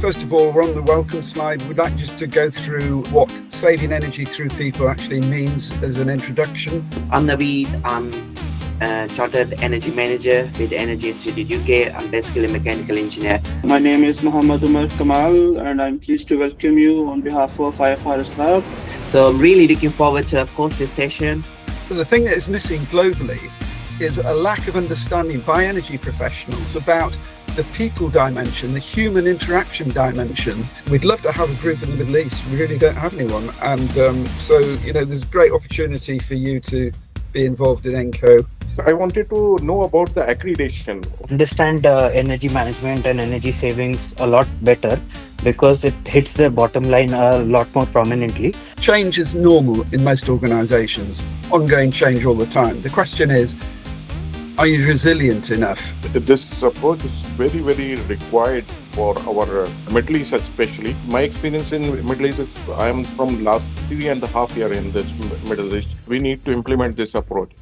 First of all, we're on the welcome slide. We'd like just to go through what saving energy through people actually means as an introduction. I'm Naveed. I'm a Chartered Energy Manager with Energy Institute UK. I'm basically a mechanical engineer. My name is Muhammad Umar Kamal, and I'm pleased to welcome you on behalf of IFRS Lab. So I'm really looking forward to, of course, this session. The thing that is missing globally is a lack of understanding by energy professionals about the people dimension, the human interaction dimension. We'd love to have a group in the Middle East. We really don't have anyone. And so, there's great opportunity for you to be involved in Enco. I wanted to know about the accreditation. Understand energy management and energy savings a lot better because it hits the bottom line a lot more prominently. Change is normal in most organizations, ongoing change all the time. The question is, are you resilient enough? This approach is very, very required for our Middle East especially. My experience in Middle East is I am from last 3.5 years in this Middle East. We need to implement this approach.